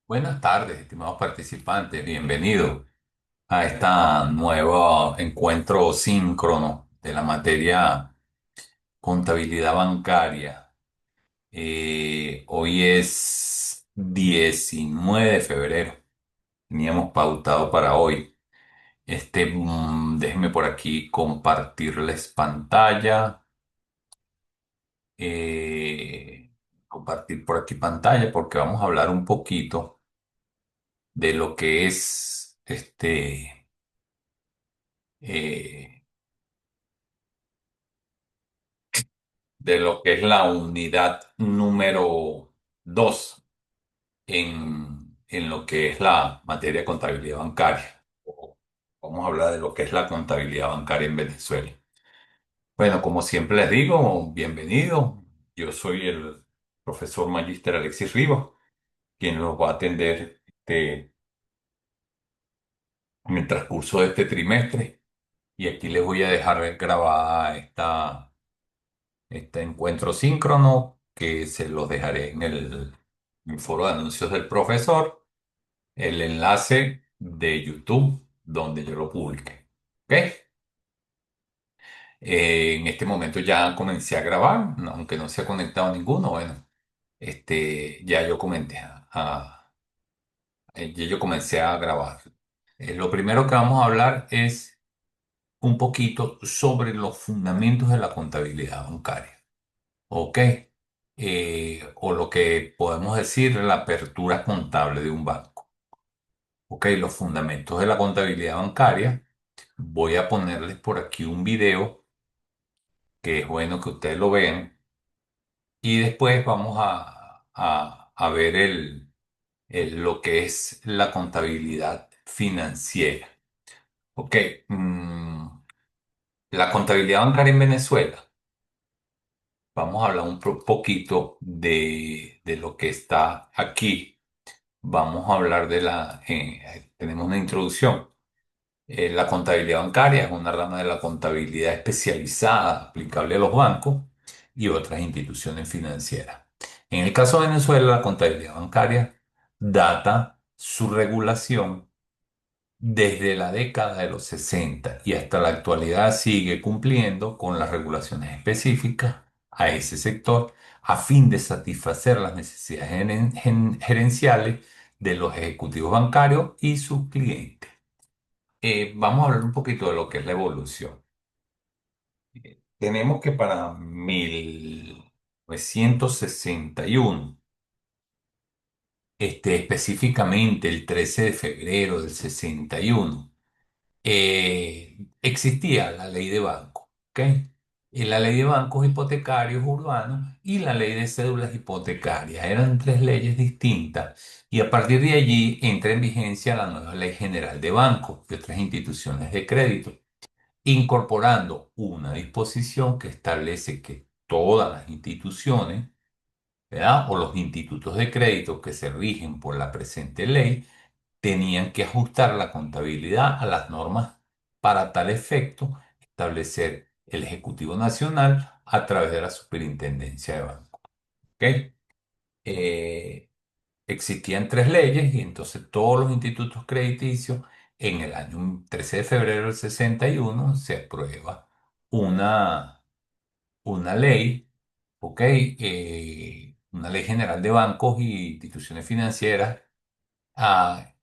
Buenas tardes, estimados participantes. Bienvenidos a este nuevo encuentro síncrono de la materia contabilidad bancaria. Hoy es 19 de febrero. Teníamos pautado para hoy. Déjenme por aquí compartirles pantalla. Compartir por aquí pantalla porque vamos a hablar un poquito de lo que es eh, de lo que es la unidad número 2 en lo que es la materia de contabilidad bancaria. Vamos a hablar de lo que es la contabilidad bancaria en Venezuela. Bueno, como siempre les digo, bienvenido. Yo soy el profesor Magíster Alexis Rivas, quien los va a atender en el transcurso de este trimestre. Y aquí les voy a dejar grabada este encuentro síncrono que se los dejaré en el foro de anuncios del profesor, el enlace de YouTube donde yo lo publique. ¿Ok? En este momento ya comencé a grabar, aunque no se ha conectado ninguno. Bueno, ya yo ya yo comencé a grabar. Lo primero que vamos a hablar es un poquito sobre los fundamentos de la contabilidad bancaria. ¿Ok? O lo que podemos decir la apertura contable de un banco. ¿Ok? Los fundamentos de la contabilidad bancaria. Voy a ponerles por aquí un video que es bueno que ustedes lo vean y después vamos a ver lo que es la contabilidad financiera. ¿Ok? Mm, la contabilidad bancaria en Venezuela. Vamos a hablar un poquito de lo que está aquí. Vamos a hablar tenemos una introducción. La contabilidad bancaria es una rama de la contabilidad especializada aplicable a los bancos y otras instituciones financieras. En el caso de Venezuela, la contabilidad bancaria data su regulación desde la década de los 60 y hasta la actualidad sigue cumpliendo con las regulaciones específicas a ese sector a fin de satisfacer las necesidades gerenciales de los ejecutivos bancarios y sus clientes. Vamos a hablar un poquito de lo que es la evolución. Tenemos que para 1961, específicamente el 13 de febrero del 61, existía la ley de bancos, ¿ok? Y la ley de bancos hipotecarios urbanos y la ley de cédulas hipotecarias. Eran tres leyes distintas y a partir de allí entra en vigencia la nueva Ley General de Bancos y otras instituciones de crédito, incorporando una disposición que establece que todas las instituciones, ¿verdad? O los institutos de crédito que se rigen por la presente ley tenían que ajustar la contabilidad a las normas para tal efecto, establecer el Ejecutivo Nacional a través de la Superintendencia de Bancos. ¿Ok? Eh, Existían tres leyes y entonces todos los institutos crediticios en el año 13 de febrero del 61 se aprueba una, una ley, ¿ok? Una ley general de bancos y instituciones financieras, ah,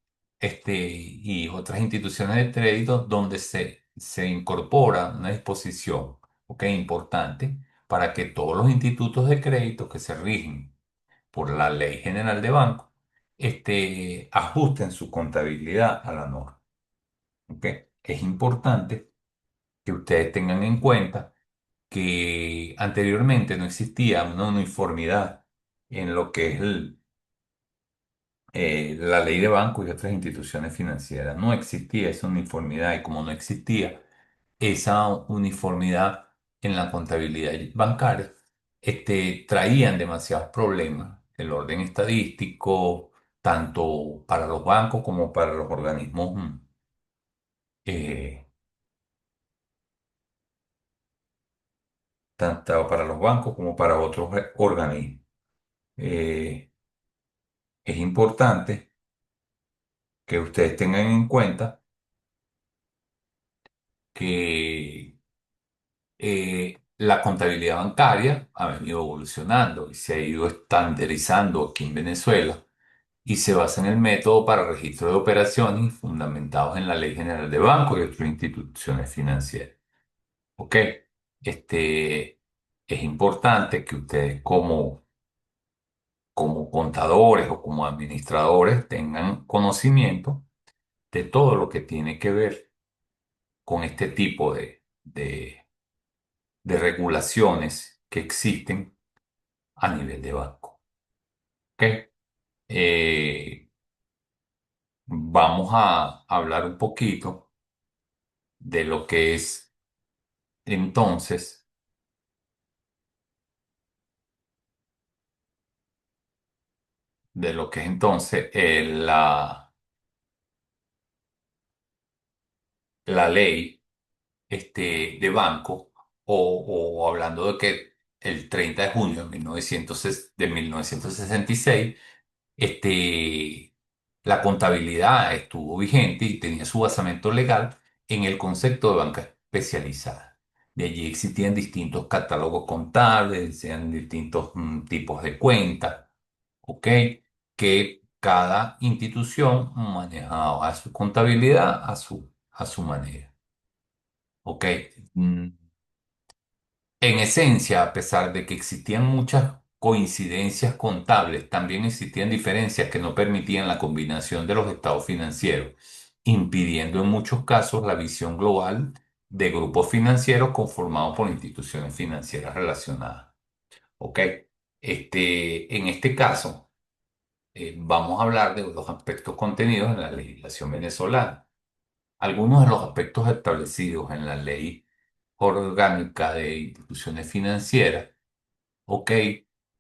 y otras instituciones de crédito donde se incorpora una disposición, ¿ok? Importante para que todos los institutos de crédito que se rigen por la Ley General de Banco, ajusten su contabilidad a la norma. ¿Ok? Es importante que ustedes tengan en cuenta que anteriormente no existía una uniformidad en lo que es la ley de bancos y otras instituciones financieras. No existía esa uniformidad y como no existía esa uniformidad en la contabilidad bancaria, traían demasiados problemas, el orden estadístico, tanto para los bancos como para los organismos, eh, tanto para los bancos como para otros organismos. Eh, es importante. que ustedes tengan en cuenta que la contabilidad bancaria ha venido evolucionando y se ha ido estandarizando aquí en Venezuela y se basa en el método para registro de operaciones fundamentados en la Ley General de Bancos y otras instituciones financieras. ¿Ok? Este, es importante que ustedes como contadores o como administradores tengan conocimiento de todo lo que tiene que ver con este tipo de regulaciones que existen a nivel de banco. ¿Ok? Eh, Vamos a hablar un poquito de lo que es entonces, de lo que es entonces la ley de banco, o hablando de que el 30 de junio de 1966, la contabilidad estuvo vigente y tenía su basamento legal en el concepto de banca especializada. De allí existían distintos catálogos contables, existían distintos tipos de cuentas, ¿ok? Que cada institución manejaba su contabilidad a su manera, ¿ok? Mm, En esencia, a pesar de que existían muchas coincidencias contables, también existían diferencias que no permitían la combinación de los estados financieros, impidiendo en muchos casos la visión global de grupos financieros conformados por instituciones financieras relacionadas. ¿Ok? En este caso, vamos a hablar de los aspectos contenidos en la legislación venezolana. Algunos de los aspectos establecidos en la Ley Orgánica de Instituciones Financieras. Ok,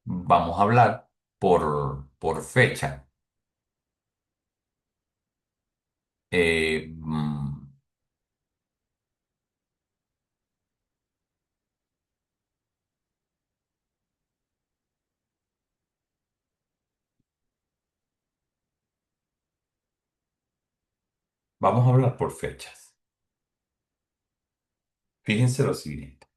vamos a hablar por fecha. Eh, mm, Vamos a hablar por fechas. Fíjense lo siguiente.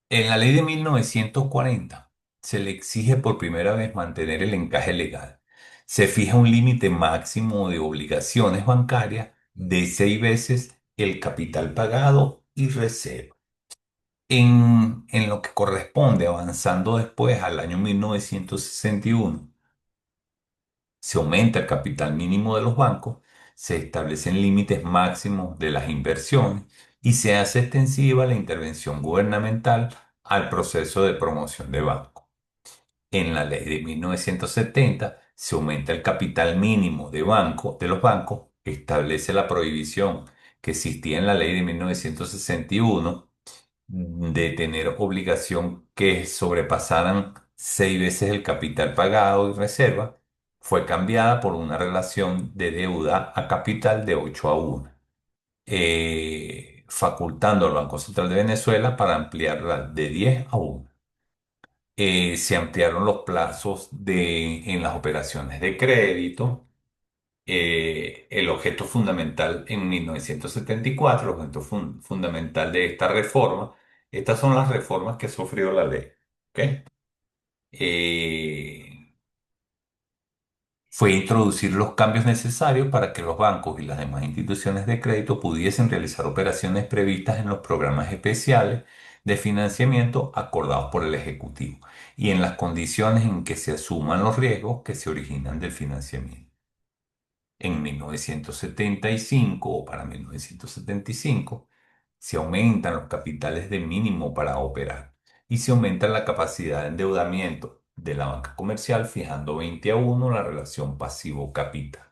En la ley de 1940 se le exige por primera vez mantener el encaje legal. Se fija un límite máximo de obligaciones bancarias de 6 veces el capital pagado y reserva. En lo que corresponde, avanzando después al año 1961, se aumenta el capital mínimo de los bancos, se establecen límites máximos de las inversiones y se hace extensiva la intervención gubernamental al proceso de promoción de bancos. En la ley de 1970 se aumenta el capital mínimo de los bancos, establece la prohibición que existía en la ley de 1961 de tener obligación que sobrepasaran 6 veces el capital pagado y reserva, fue cambiada por una relación de deuda a capital de 8-1, facultando al Banco Central de Venezuela para ampliarla de 10-1. Se ampliaron los plazos en las operaciones de crédito. El objeto fundamental en 1974, el objeto fundamental de esta reforma, estas son las reformas que sufrió la ley. ¿Ok? Eh, Fue introducir los cambios necesarios para que los bancos y las demás instituciones de crédito pudiesen realizar operaciones previstas en los programas especiales de financiamiento acordados por el Ejecutivo y en las condiciones en que se asuman los riesgos que se originan del financiamiento. En 1975 o para 1975 se aumentan los capitales de mínimo para operar y se aumenta la capacidad de endeudamiento de la banca comercial, fijando 20-1 la relación pasivo-capital.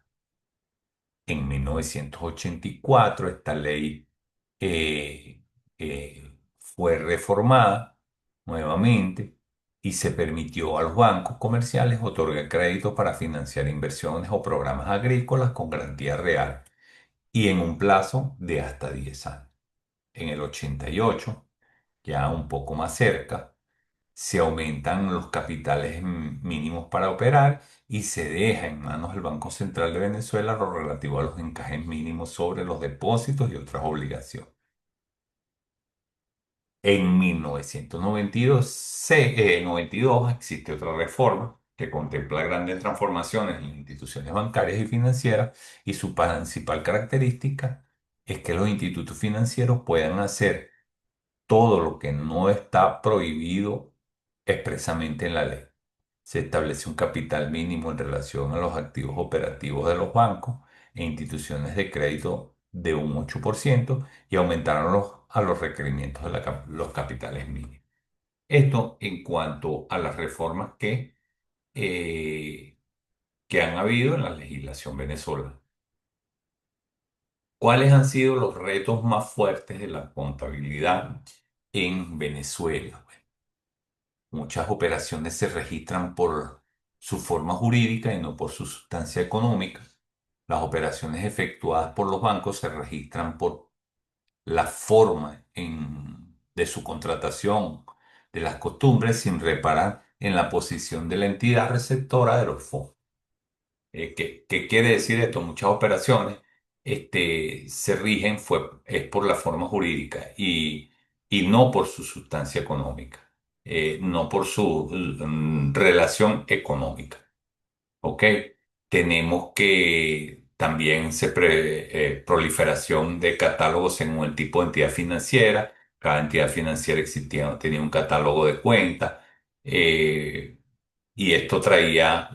En 1984 esta ley eh, fue reformada nuevamente y se permitió a los bancos comerciales otorgar créditos para financiar inversiones o programas agrícolas con garantía real y en un plazo de hasta 10 años. En el 88, ya un poco más cerca, se aumentan los capitales mínimos para operar y se deja en manos del Banco Central de Venezuela lo relativo a los encajes mínimos sobre los depósitos y otras obligaciones. En 1992 existe otra reforma que contempla grandes transformaciones en las instituciones bancarias y financieras y su principal característica es que los institutos financieros puedan hacer todo lo que no está prohibido expresamente en la ley. Se establece un capital mínimo en relación a los activos operativos de los bancos e instituciones de crédito de un 8% y aumentaron a los requerimientos de los capitales mínimos. Esto en cuanto a las reformas eh, que han habido en la legislación venezolana. ¿Cuáles han sido los retos más fuertes de la contabilidad en Venezuela? Muchas operaciones se registran por su forma jurídica y no por su sustancia económica. Las operaciones efectuadas por los bancos se registran por la forma de su contratación, de las costumbres, sin reparar en la posición de la entidad receptora de los fondos. ¿Qué quiere decir esto? Muchas operaciones se rigen es por la forma jurídica y no por su sustancia económica, no por su relación económica. ¿Ok? Tenemos que también proliferación de catálogos según el tipo de entidad financiera. Cada entidad financiera tenía un catálogo de cuentas. eh, y esto traía,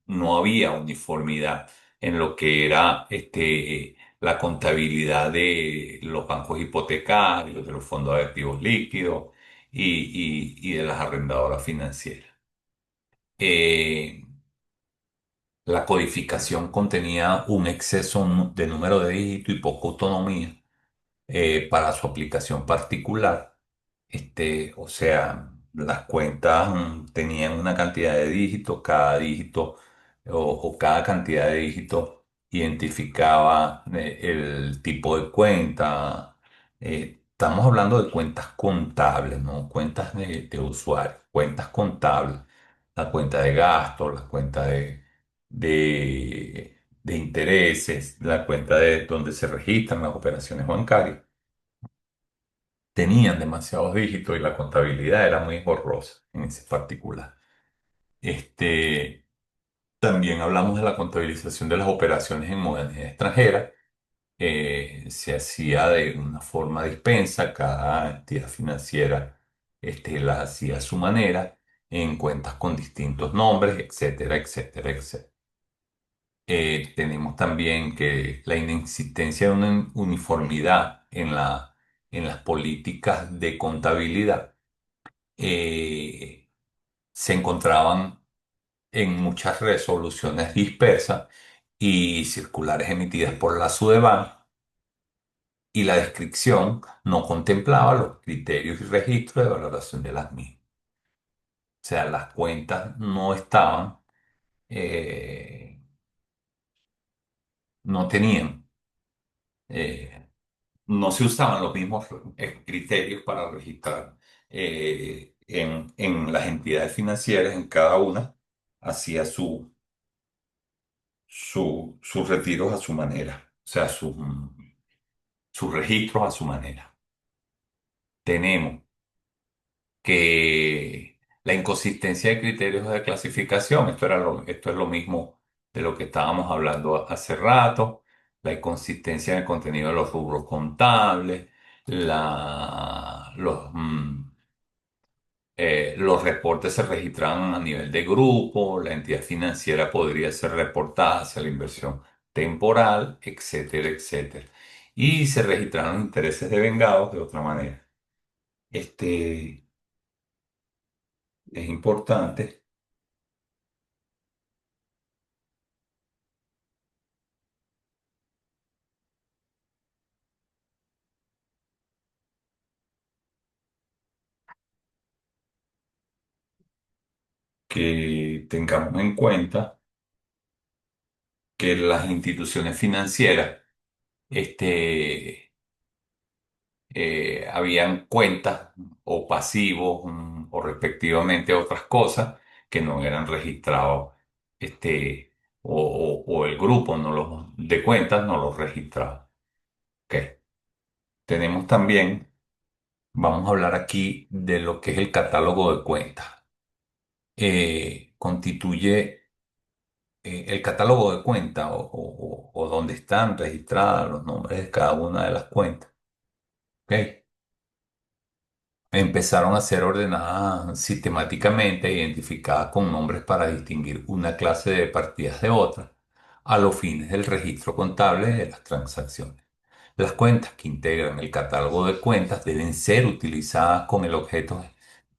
no había uniformidad en lo que era la contabilidad de los bancos hipotecarios, de los fondos de activos líquidos y de las arrendadoras financieras. Eh, la codificación contenía un exceso de número de dígitos y poca autonomía para su aplicación particular. O sea, las cuentas tenían una cantidad de dígitos, cada dígito o cada cantidad de dígitos identificaba el tipo de cuenta. Estamos hablando de cuentas contables, no cuentas de usuario, cuentas contables, la cuenta de gastos, la cuenta de intereses, la cuenta de donde se registran las operaciones bancarias tenían demasiados dígitos y la contabilidad era muy borrosa en ese particular. Este, también hablamos de la contabilización de las operaciones en moneda extranjera. Se hacía de una forma dispensa, cada entidad financiera las hacía a su manera, en cuentas con distintos nombres, etcétera, etcétera, etcétera. Tenemos también que la inexistencia de una uniformidad en las políticas de contabilidad eh, se encontraban en muchas resoluciones dispersas y circulares emitidas por la SUDEBAN y la descripción no contemplaba los criterios y registros de valoración de las mismas. O sea, las cuentas no estaban, eh, no tenían, eh, no se usaban los mismos criterios para registrar en las entidades financieras, en cada una hacía sus retiros a su manera, o sea, sus registros a su manera. Tenemos que la inconsistencia de criterios de clasificación, esto es lo mismo de lo que estábamos hablando hace rato, la inconsistencia en el contenido de los rubros contables, los reportes se registraban a nivel de grupo, la entidad financiera podría ser reportada hacia la inversión temporal, etcétera, etcétera. Y se registraron intereses devengados de otra manera. Es importante que tengamos en cuenta que las instituciones financieras, habían cuentas o pasivos, o respectivamente otras cosas que no eran registrados, o el grupo no los, de cuentas no los registraba. Ok. Tenemos también, vamos a hablar aquí de lo que es el catálogo de cuentas. Constituye el catálogo de cuentas o donde están registrados los nombres de cada una de las cuentas. ¿Ok? Empezaron a ser ordenadas sistemáticamente e identificadas con nombres para distinguir una clase de partidas de otra a los fines del registro contable de las transacciones. Las cuentas que integran el catálogo de cuentas deben ser utilizadas con el objeto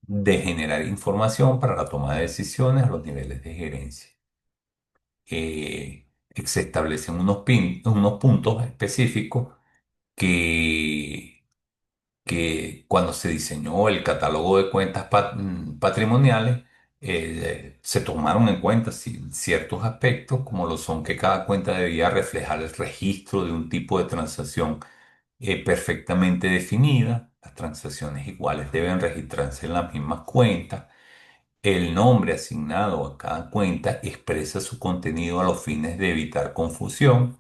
de generar información para la toma de decisiones a los niveles de gerencia. Se establecen unos puntos específicos que cuando se diseñó el catálogo de cuentas patrimoniales, se tomaron en cuenta ciertos aspectos, como lo son que cada cuenta debía reflejar el registro de un tipo de transacción perfectamente definida. Las transacciones iguales deben registrarse en las mismas cuentas. El nombre asignado a cada cuenta expresa su contenido a los fines de evitar confusión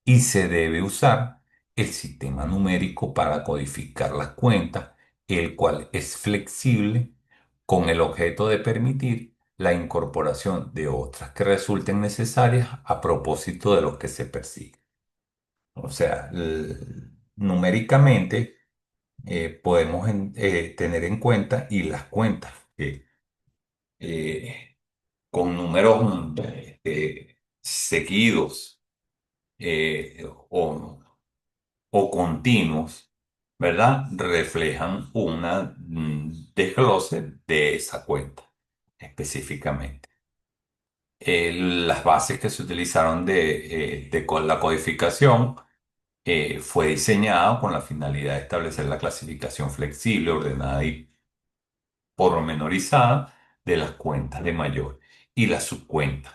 y se debe usar el sistema numérico para codificar las cuentas, el cual es flexible con el objeto de permitir la incorporación de otras que resulten necesarias a propósito de lo que se persigue. O sea, numéricamente podemos tener en cuenta y las cuentas eh, con números seguidos o continuos, ¿verdad? Reflejan una desglose de esa cuenta específicamente. Las bases que se utilizaron con la codificación fue diseñado con la finalidad de establecer la clasificación flexible, ordenada y pormenorizada de las cuentas de mayor y las subcuentas.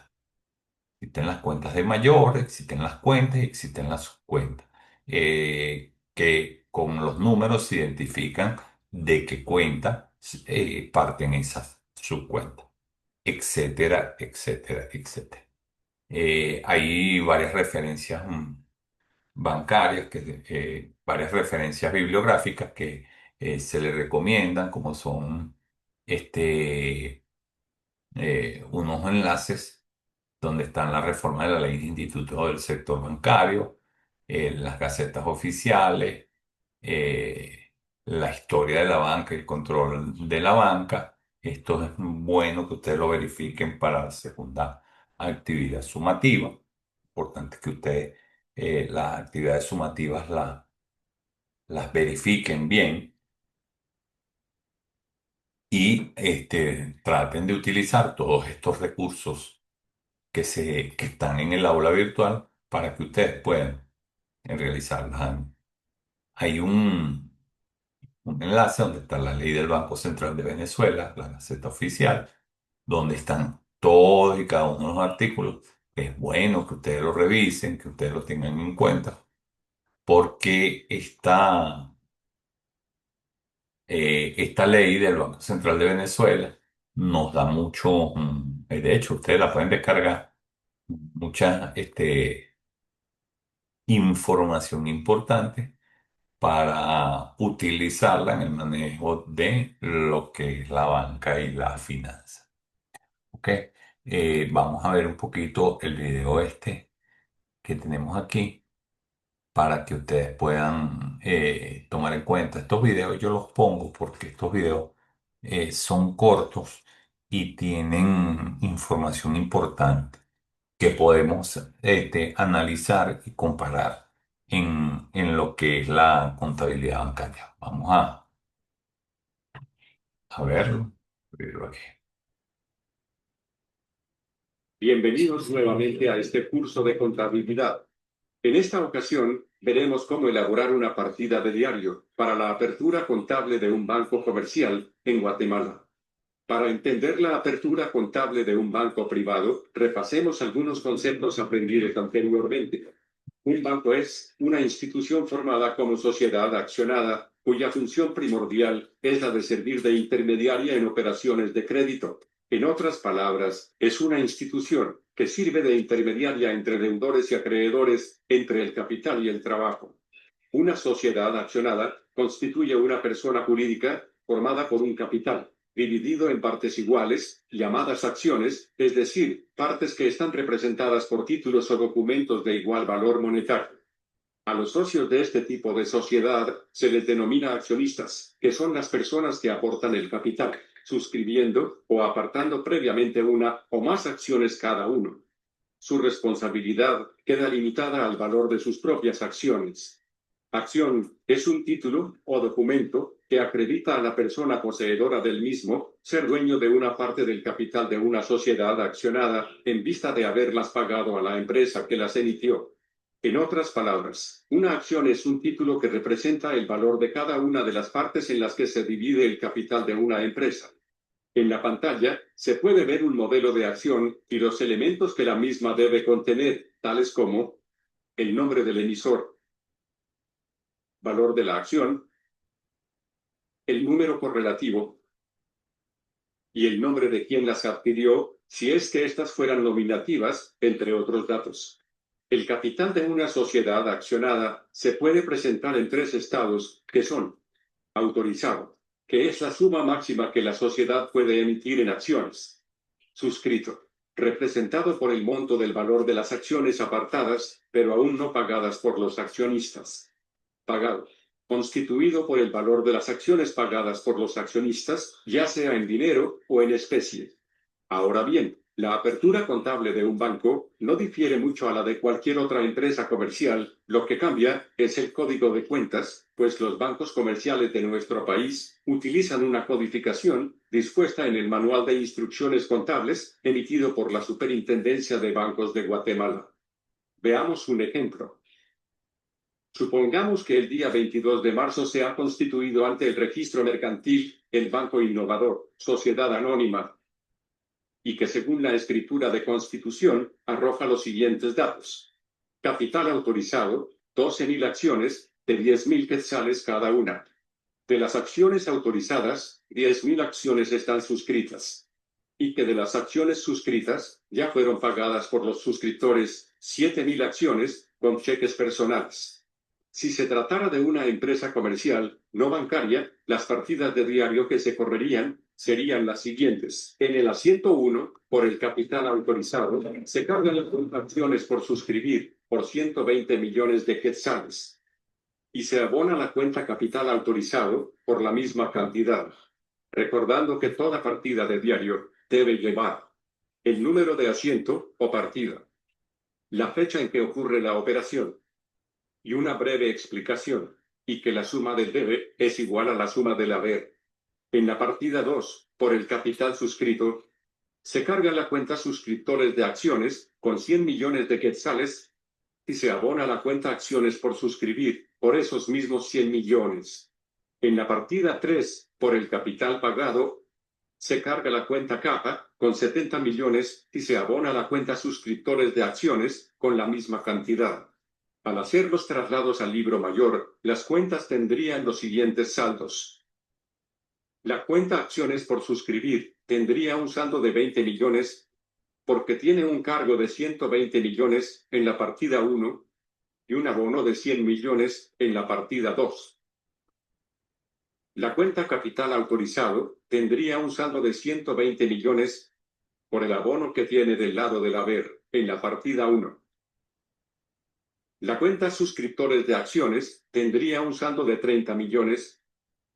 Existen las cuentas de mayor, existen las cuentas y existen las subcuentas, que con los números se identifican de qué cuenta parten esas subcuentas, etcétera, etcétera, etcétera. Hay varias referencias bancarias, varias referencias bibliográficas que se le recomiendan, como son unos enlaces donde están la reforma de la ley de institutos del sector bancario, las gacetas oficiales, eh, la historia de la banca y el control de la banca. Esto es bueno que ustedes lo verifiquen para la segunda actividad sumativa. Importante que ustedes las actividades sumativas las verifiquen bien y traten de utilizar todos estos recursos que están en el aula virtual para que ustedes puedan realizarlas. Hay un enlace donde está la ley del Banco Central de Venezuela, la Gaceta Oficial, donde están todos y cada uno de los artículos. Es bueno que ustedes lo revisen, que ustedes lo tengan en cuenta, porque esta ley del Banco Central de Venezuela nos da mucho, de hecho, ustedes la pueden descargar, mucha información importante para utilizarla en el manejo de lo que es la banca y la finanza. ¿Ok? Vamos a ver un poquito el video que tenemos aquí para que ustedes puedan tomar en cuenta. Estos videos yo los pongo porque estos videos son cortos y tienen información importante que podemos analizar y comparar en lo que es la contabilidad bancaria. Vamos a verlo. Verlo aquí. Bienvenidos nuevamente a este curso de contabilidad. En esta ocasión, veremos cómo elaborar una partida de diario para la apertura contable de un banco comercial en Guatemala. Para entender la apertura contable de un banco privado, repasemos algunos conceptos aprendidos anteriormente. Un banco es una institución formada como sociedad accionada cuya función primordial es la de servir de intermediaria en operaciones de crédito. En otras palabras, es una institución que sirve de intermediaria entre deudores y acreedores, entre el capital y el trabajo. Una sociedad accionada constituye una persona jurídica formada por un capital, dividido en partes iguales, llamadas acciones, es decir, partes que están representadas por títulos o documentos de igual valor monetario. A los socios de este tipo de sociedad se les denomina accionistas, que son las personas que aportan el capital, suscribiendo o apartando previamente una o más acciones cada uno. Su responsabilidad queda limitada al valor de sus propias acciones. Acción es un título o documento que acredita a la persona poseedora del mismo ser dueño de una parte del capital de una sociedad accionada en vista de haberlas pagado a la empresa que las emitió. En otras palabras, una acción es un título que representa el valor de cada una de las partes en las que se divide el capital de una empresa. En la pantalla se puede ver un modelo de acción y los elementos que la misma debe contener, tales como el nombre del emisor, valor de la acción, el número correlativo y el nombre de quien las adquirió, si es que éstas fueran nominativas, entre otros datos. El capital de una sociedad accionada se puede presentar en tres estados, que son: autorizado, que es la suma máxima que la sociedad puede emitir en acciones; suscrito, representado por el monto del valor de las acciones apartadas, pero aún no pagadas por los accionistas; pagado, constituido por el valor de las acciones pagadas por los accionistas, ya sea en dinero o en especie. Ahora bien, la apertura contable de un banco no difiere mucho a la de cualquier otra empresa comercial, lo que cambia es el código de cuentas, pues los bancos comerciales de nuestro país utilizan una codificación dispuesta en el Manual de Instrucciones Contables emitido por la Superintendencia de Bancos de Guatemala. Veamos un ejemplo. Supongamos que el día 22 de marzo se ha constituido ante el registro mercantil el Banco Innovador, Sociedad Anónima, y que según la escritura de constitución arroja los siguientes datos. Capital autorizado, 12.000 acciones, de 10.000 quetzales cada una. De las acciones autorizadas, 10.000 acciones están suscritas. Y que de las acciones suscritas, ya fueron pagadas por los suscriptores 7.000 acciones, con cheques personales. Si se tratara de una empresa comercial, no bancaria, las partidas de diario que se correrían serían las siguientes. En el asiento 1, por el capital autorizado, se cargan las acciones por suscribir, por 120 millones de quetzales. Y se abona la cuenta capital autorizado, por la misma cantidad. Recordando que toda partida de diario debe llevar el número de asiento o partida, la fecha en que ocurre la operación, y una breve explicación, y que la suma del debe es igual a la suma del haber. En la partida 2, por el capital suscrito, se carga la cuenta suscriptores de acciones, con 100 millones de quetzales, y se abona la cuenta acciones por suscribir, por esos mismos 100 millones. En la partida 3, por el capital pagado, se carga la cuenta capa, con 70 millones, y se abona la cuenta suscriptores de acciones, con la misma cantidad. Al hacer los traslados al libro mayor, las cuentas tendrían los siguientes saldos. La cuenta acciones por suscribir tendría un saldo de 20 millones, porque tiene un cargo de 120 millones en la partida 1 y un abono de 100 millones en la partida 2. La cuenta capital autorizado tendría un saldo de 120 millones por el abono que tiene del lado del haber en la partida 1. La cuenta suscriptores de acciones tendría un saldo de 30 millones,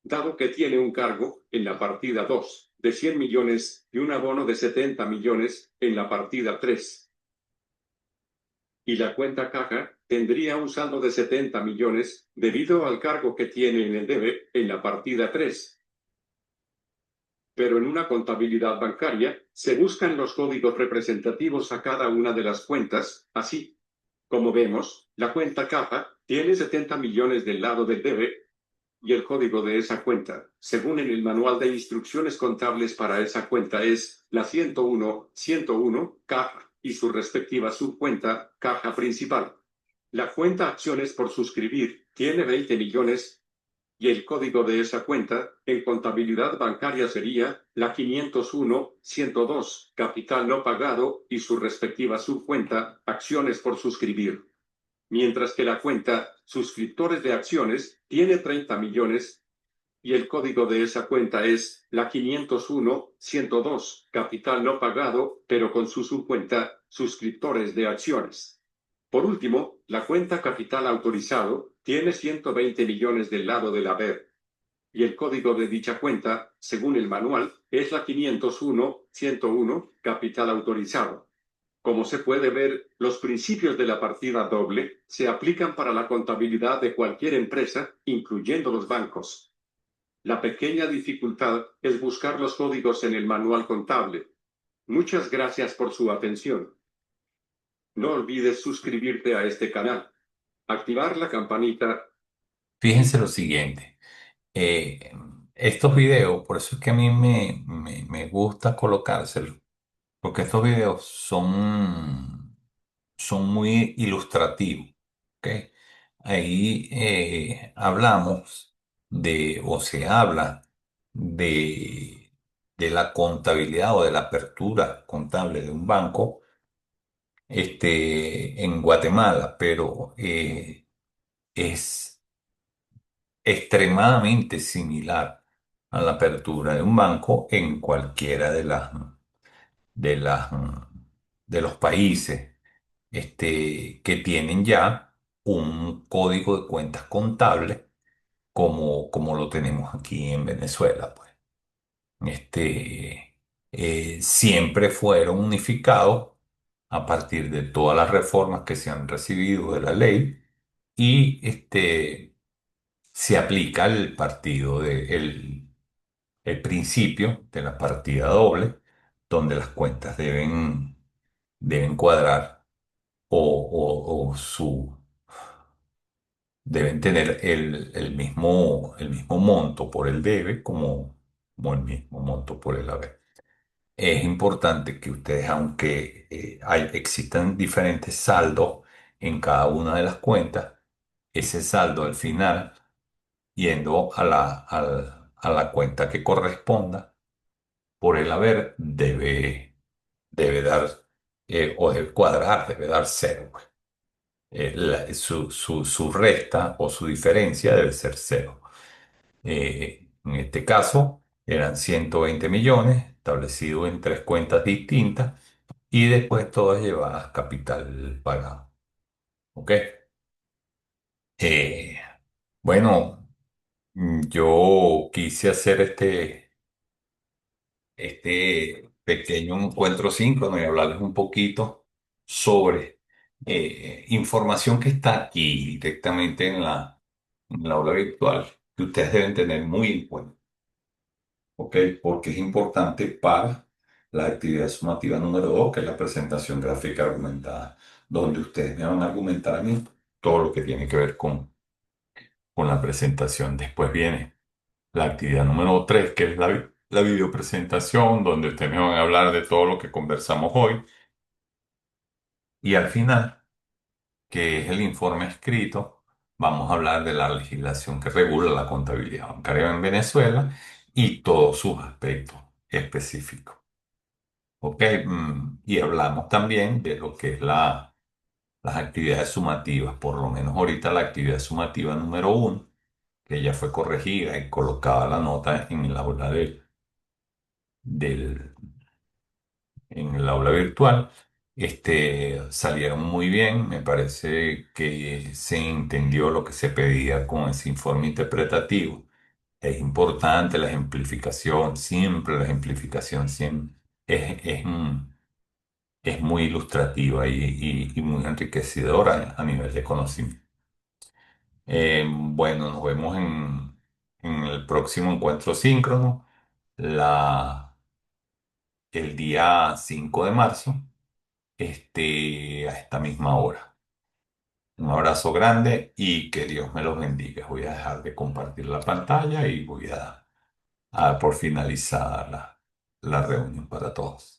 dado que tiene un cargo en la partida 2 de 100 millones y un abono de 70 millones en la partida 3. Y la cuenta caja tendría un saldo de 70 millones debido al cargo que tiene en el debe en la partida 3. Pero en una contabilidad bancaria se buscan los códigos representativos a cada una de las cuentas, así. Como vemos, la cuenta caja tiene 70 millones del lado del debe, y el código de esa cuenta, según en el manual de instrucciones contables para esa cuenta, es la 101 caja, y su respectiva subcuenta, caja principal. La cuenta acciones por suscribir tiene 20 millones, y el código de esa cuenta en contabilidad bancaria sería la 501-102, capital no pagado y su respectiva subcuenta, acciones por suscribir. Mientras que la cuenta suscriptores de acciones tiene 30 millones y el código de esa cuenta es la 501-102, capital no pagado, pero con su subcuenta suscriptores de acciones. Por último, la cuenta capital autorizado tiene 120 millones del lado del haber y el código de dicha cuenta, según el manual, es la 501-101, capital autorizado. Como se puede ver, los principios de la partida doble se aplican para la contabilidad de cualquier empresa, incluyendo los bancos. La pequeña dificultad es buscar los códigos en el manual contable. Muchas gracias por su atención. No olvides suscribirte a este canal, activar la campanita. Fíjense lo siguiente. eh, Estos videos, por eso es que a mí me gusta colocárselos, porque estos videos son muy ilustrativos. ¿Ok? Ahí hablamos o se habla de la contabilidad o de la apertura contable de un banco en Guatemala, pero es extremadamente similar a la apertura de un banco en cualquiera de las, de los países que tienen ya un código de cuentas contables como lo tenemos aquí en Venezuela, pues. Siempre fueron unificados a partir de todas las reformas que se han recibido de la ley y se aplica el principio de la partida doble, donde las cuentas deben cuadrar o deben tener el mismo monto por el debe como el mismo monto por el haber. Es importante que ustedes, aunque existan diferentes saldos en cada una de las cuentas, ese saldo al final, yendo a la cuenta que corresponda, por el haber, debe dar, o debe cuadrar, debe dar cero, pues. Su resta o su diferencia debe ser cero. En este caso, eran 120 millones establecidos en tres cuentas distintas y después todas llevadas a capital pagado. ¿Ok? Eh, bueno, yo quise hacer este pequeño encuentro síncrono y hablarles un poquito sobre información que está aquí directamente en la aula virtual que ustedes deben tener muy en cuenta. ¿Ok? Porque es importante para la actividad sumativa número 2, que es la presentación gráfica argumentada, donde ustedes me van a argumentar a mí todo lo que tiene que ver con la presentación. Después viene la actividad número 3, que es la videopresentación, donde ustedes me van a hablar de todo lo que conversamos hoy. Y al final, que es el informe escrito, vamos a hablar de la legislación que regula la contabilidad bancaria en Venezuela y todos sus aspectos específicos. ¿Ok? Y hablamos también de lo que es las actividades sumativas, por lo menos ahorita la actividad sumativa número 1, que ya fue corregida y colocada la nota del, en el aula virtual. Salieron muy bien, me parece que se entendió lo que se pedía con ese informe interpretativo. Es importante la ejemplificación, siempre la ejemplificación siempre es muy ilustrativa y muy enriquecedora a nivel de conocimiento. Bueno, nos vemos en el próximo encuentro síncrono, la, el día 5 de marzo, a esta misma hora. Un abrazo grande y que Dios me los bendiga. Voy a dejar de compartir la pantalla y voy a dar por finalizada la reunión para todos.